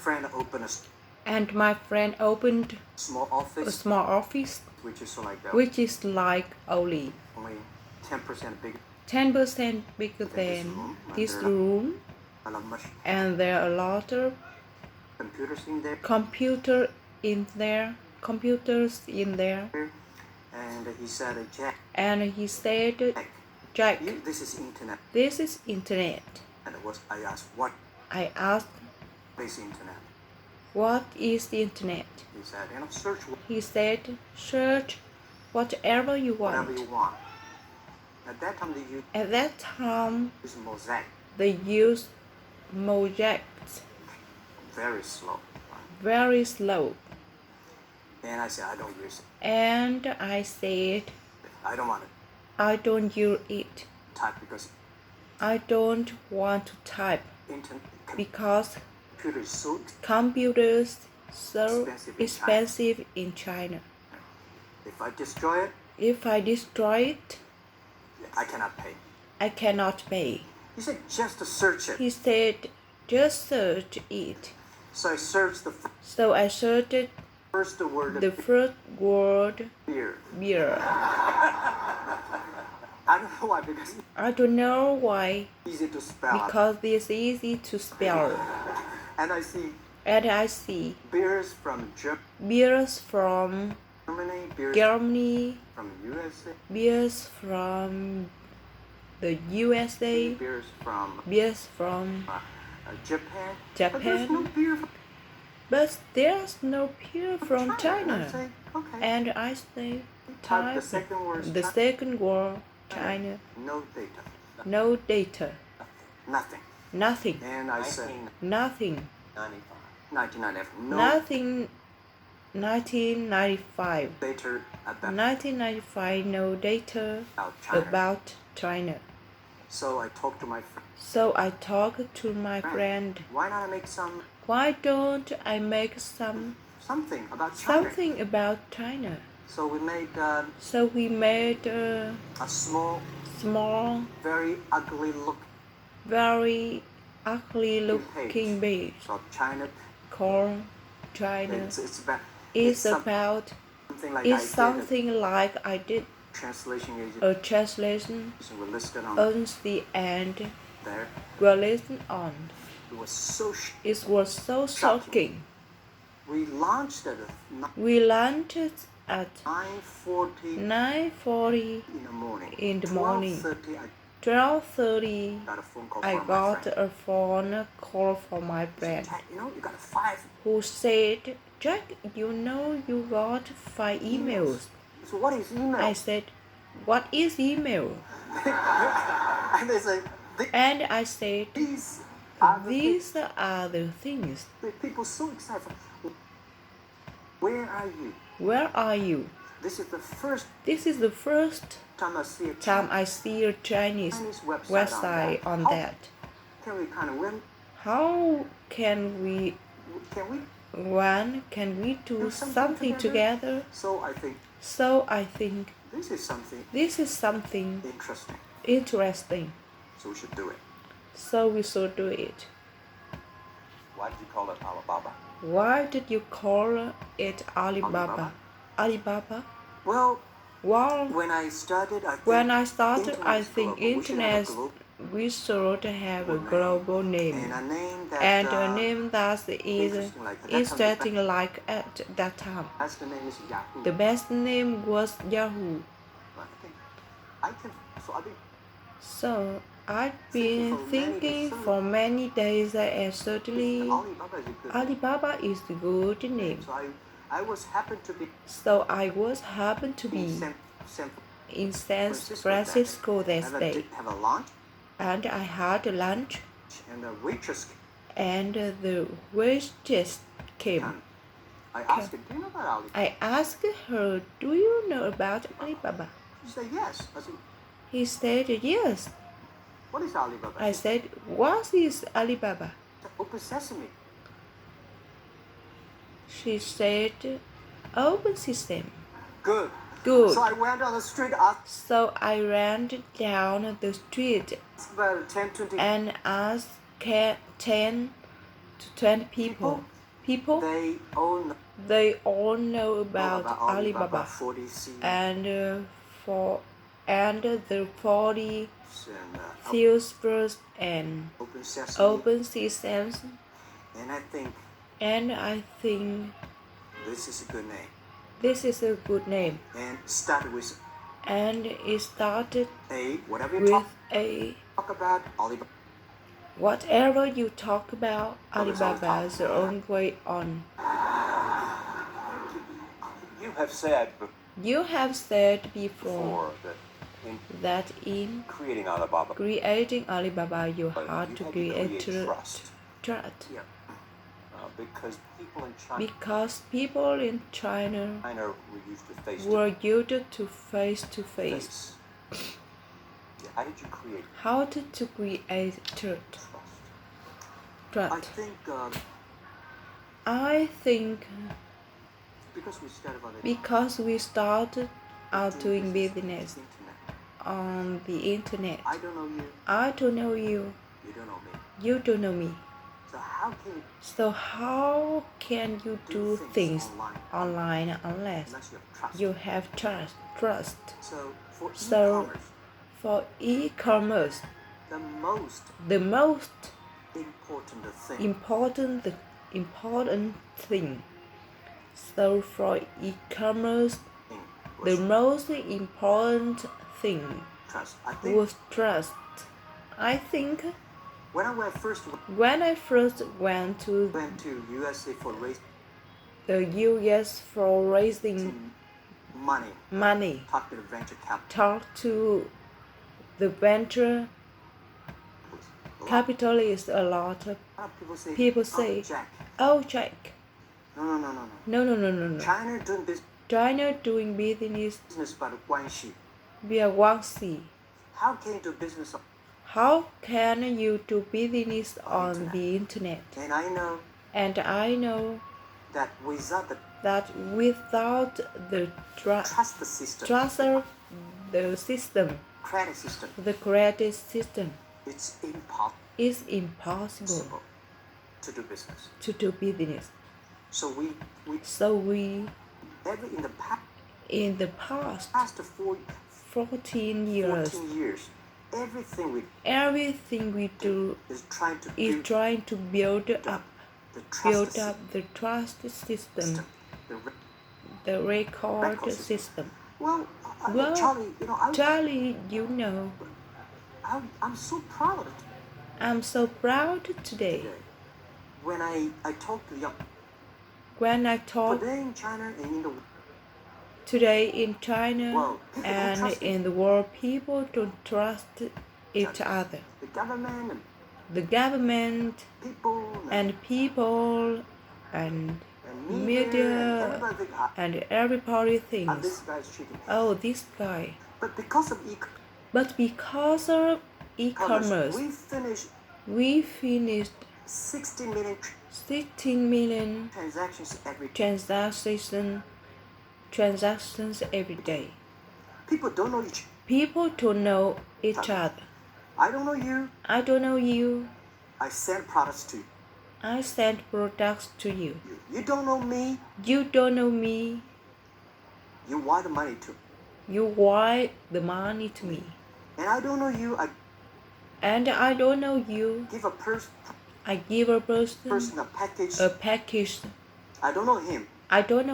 friend opened and my friend opened small a office, small office, which is like only 10% bigger 10% bigger than this than room. this room, Much and there are a lot of computers in there. Computers in there. And he said, Jack, Jack, this is internet. this is internet. And I asked, what I asked, is internet? what is the internet? He said, search He said, search whatever you want. whatever you want. At that time, use mosaic. They used mosaics. Very slow. Very slow. And I said, I don't use it. And I said, I don't want it. I don't use it. Type because I don't want to type because computers so expensive in China. If I destroy it, I cannot pay. He said, just search it. He said, just search it. So I searched the first word, beer. I don't know why. Easy to spell. Because it's easy to spell. And I see beers from Germany, from USA, beers from the USA, beers from Japan. But there's no beer from China. Okay. And I say, type the second word, China. No data. Nothing. And I said, nothing. 1995. 1995, no data about China. So I talked to my friend. Why don't I make something about China? So we made a small, very ugly looking page called China. It's about something like I did a translation on the end were listed on. It was so shocking. We launched at 9:40 in the morning. 12:30 I got a phone call from my friend who said, Jack, you got 5 emails. So what is email? I said, what is email? And I said, these are the things. People so excited. Where are you? This is the first time I see a Chinese website on that. How can we do something together? So I think this is something interesting. So we should do it. So we should do it. Why did you call it Alibaba? Why did you call it Alibaba? Alibaba? Well, when I started, I think internet we should have a global name and a name that is interesting like at that time. The best name was Yahoo. So I've been thinking for many days and certainly Alibaba is a good name. So I was happened to be in San Francisco that day. And I had lunch. And the waitress came. I asked her, do you know about Alibaba? She said yes. He said yes. What is Alibaba? I said, what is Alibaba? Open Sesame. She said, open system. Good. So I went on the street. So I ran down the street and asked 10 to 20 people. people, they all know about Alibaba 40C and the 40 Salesforce and Open Systems. And I think this is a good name. This is a good name. And started with And it started whatever you with talk about Alibaba. Whatever you talk about, Alibaba is own way on. You have said before that in creating Alibaba, you had to create trust. Yeah. Because people in China were used to face. How did you create trust? I think because we started out doing business on the internet. I don't know you. You don't know me. So how can you do things online unless you have trust? So for e-commerce, the most important thing. So for e-commerce, the most important thing was trust. I think when I first went to the US for raising money, talked to the venture capitalists a lot. People say, "Oh, Jack." No. China doing business via Guangxi. How can you do business? How can you do business on the internet? And I know that without the trust system, the credit system, it's impossible to do business. So we in the past 14 years, everything we do is trying to build up the trust system, the record system. Well, Charlie, you know, I'm so proud. I'm so proud today. When I talk to young. Today in China and in the world, people don't trust each other. The government and people and media and everybody thinks, "Oh, this guy." But because of e-commerce, we finished 16 million transactions every day. People don't know each other. I don't know you. I send products to you. You don't know me. You wire the money to. You wire the money to me. And I don't know you. I don't know you. I give a person a package. I don't know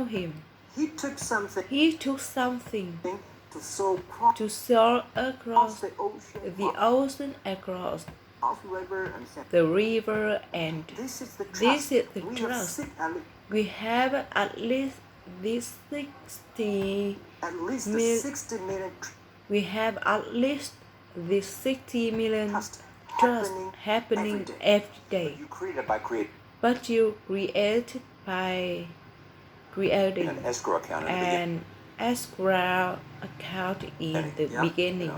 him. He took something to sell across the ocean, across the river, and this is the trust. We have at least this 60 million. We have at least this 60 million trust happening every day. But you created by creating an escrow account in the beginning.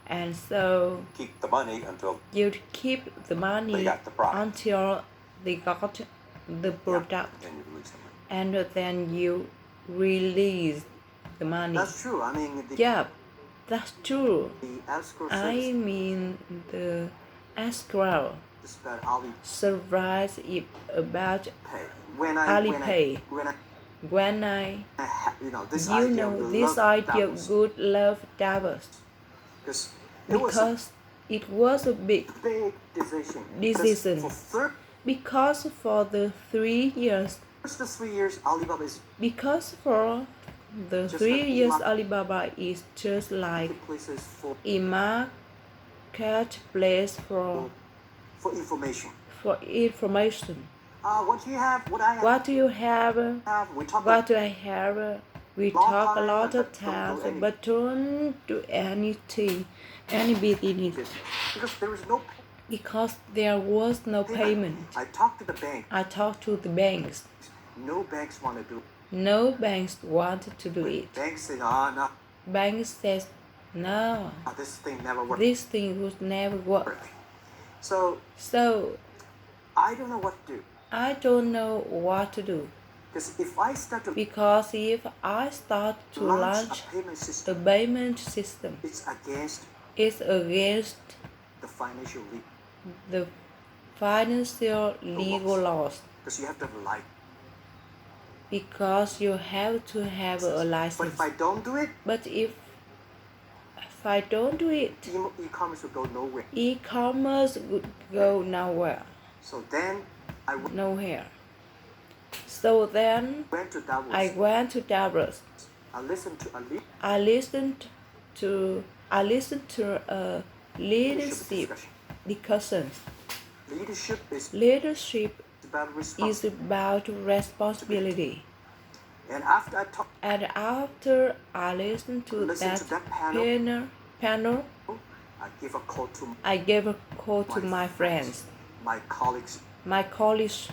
And so keep the money until you keep the money until they got the product, and then you release the money. That's true. Yeah, that's true. I mean the escrow surprised about Alipay. When I this idea good love doubles because it was a big decision. Because for the 3 years, Alibaba is just like a marketplace for information. What do you have? What do I have? We talk a lot of times, but don't do anything, any business. Because there was no payment. I talked to the banks. No banks wanted to do it. Banks says no. This thing would never work. So I don't know what to do. Because if I start to launch a payment system, it's against the financial legal laws. Because you have to have a license. But if I don't do it, e-commerce would go nowhere. E-commerce would go nowhere. Nowhere. So then I went to Davos. I listened to a leadership discussions. Leadership is about responsibility. And after I listened to that panel, I gave a call to my friends, my colleagues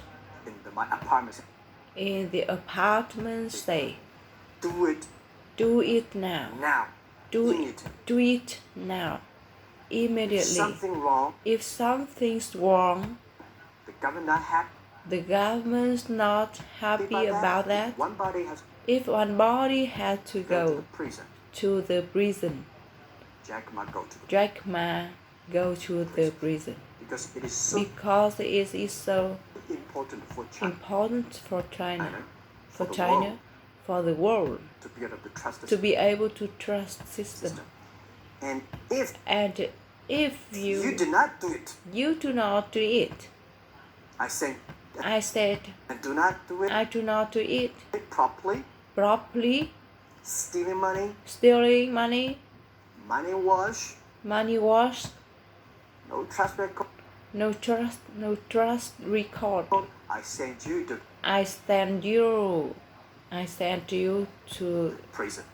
in the apartment say, do it now. Do it now. Immediately. If something's wrong, the government's not happy about that. If one body had to go to the prison, Jack Ma go to the prison. Because it is so important for China, for the world, to be able to trust system. And if you do not do it, I said I do not do it properly, stealing money, money wash, no trust record. I send you to prison.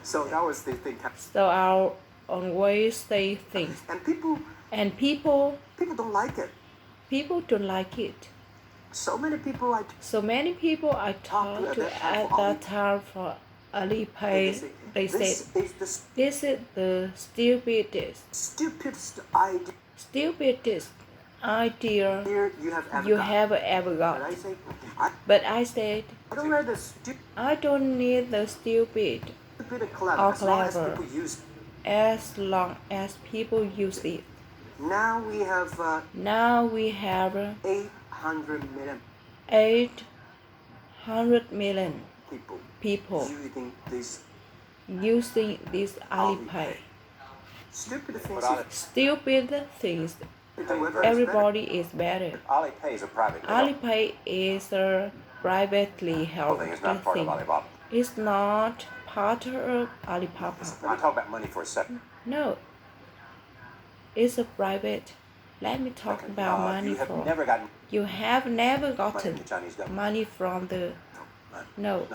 So that was the thing. So I always say things. And people don't like it. People don't like it. So many people I talked to at that time for Alipay, they said, this is the stupidest idea you have ever got. But I said, I don't need the stupid or clever as long as people use it. Now we have 800 million people using this Alipay. Stupid things. Everybody is better. Alipay is a privately held thing. It's not part of Alibaba. Let me talk about money for a second. No. It's a private. Let me talk about money You have never gotten money from the... No.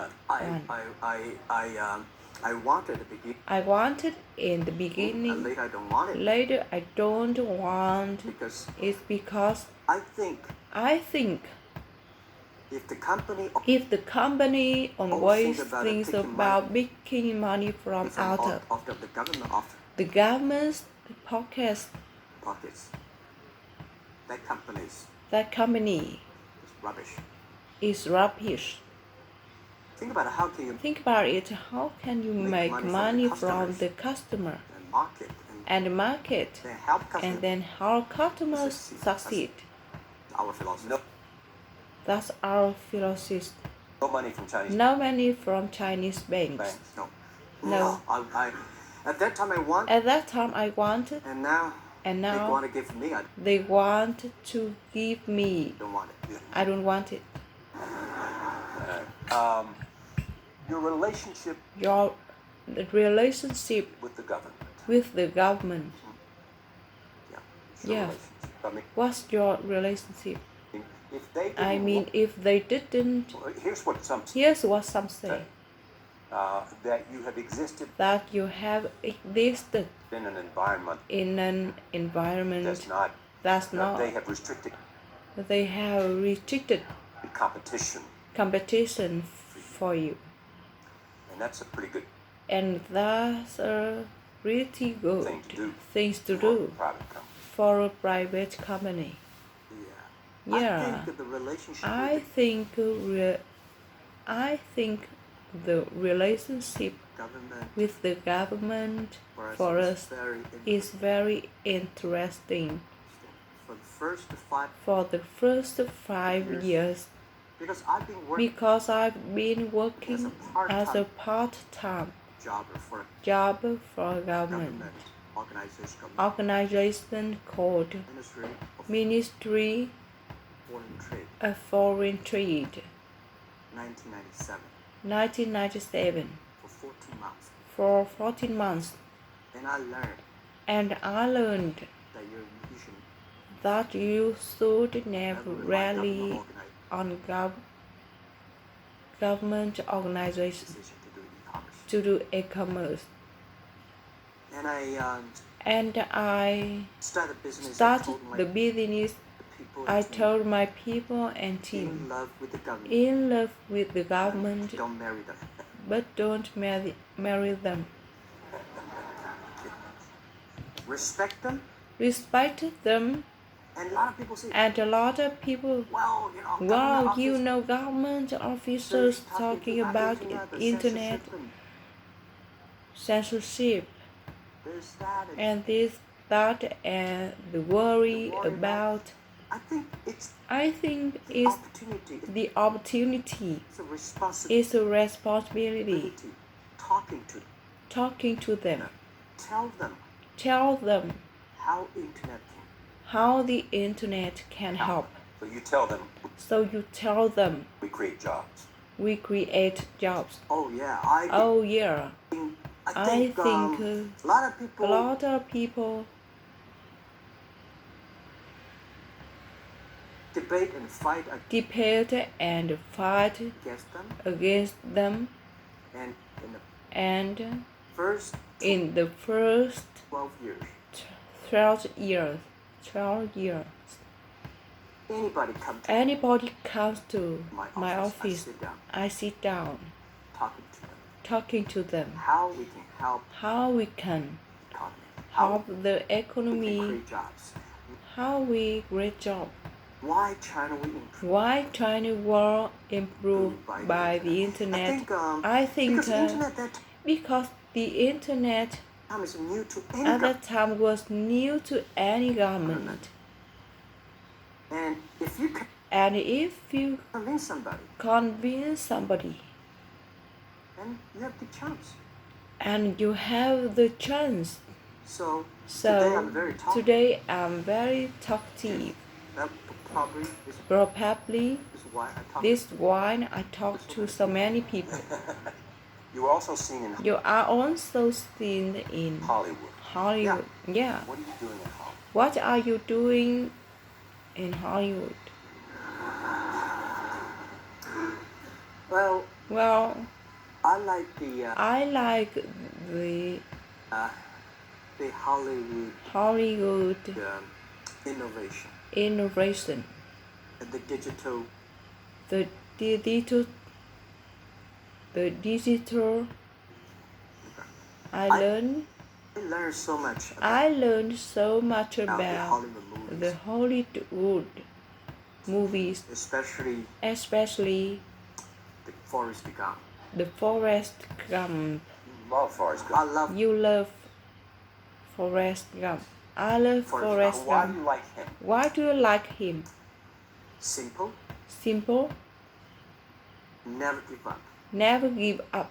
I wanted in the beginning. Later I don't want. It's because I think if the company always thinks about making money from out of the government's pockets, that company is rubbish. Think about it. How can you make money from the customer and market, and then help customers succeed. Our philosophy. No, That's our philosophy. no money from Chinese No money from Chinese banks. banks. No. No. At that time I want, At that time I wanted, and now and they now want to give me. I they want to give me. don't want it. I don't want it. Your relationship Your relationship with the government. with the government. Yeah. It's your Yeah. relationship. I mean, What's your relationship? if they didn't I mean, if they didn't, here's what some here's what some say. That you have existed That you have existed in an environment in an environment that's not, they have restricted they have restricted competition, competition for you. and that's a pretty good And that's a pretty good things to do for a private company. for a private company. Yeah. Yeah, I think the relationship I think the relationship government with the government for us is very interesting. For the first 5 For the first 5 years, because I've been working because I've been working as a part-time job for job for a government organization called Ministry Ministry of Foreign Trade, of Foreign Trade, 1997, 1997, for 14 months. for 14 months. And I learned that you should never rely on government organizations to do to do e-commerce. And I started started the business. I told my people and in team, love with the government, in love with the government, don't marry them. but don't marry them. Respect them. Respect them. And a lot of people say, And a lot of people, well, you know, government officers talking about internet censorship and this, that, and the worry about. I think it's the opportunity, it's a responsibility. Talking to them. Tell them how the internet can help. So you tell them we create jobs. Oh yeah, I think a lot of people debate and fight against them, and in the first 12 years, anybody comes to my office, I sit down talking to them how we can help the economy, how we create jobs. Why China will improve by the internet? I think because the internet at that time was new to any government. And if you convince somebody, and you have the chance. So today I'm very talkative. Probably this is why I talk to so many people. You are also seen in Hollywood. Yeah. What are you doing in Hollywood? What are you doing in Hollywood? Well, I like the Hollywood innovation, the digital. I learned so much about the Hollywood movies, especially the Forrest Gump. Love Forrest Gump. You love Forrest Gump. I love Forrest Why do Gump. you like him? Why do you like him? Simple. Simple. Never give up. Never give up.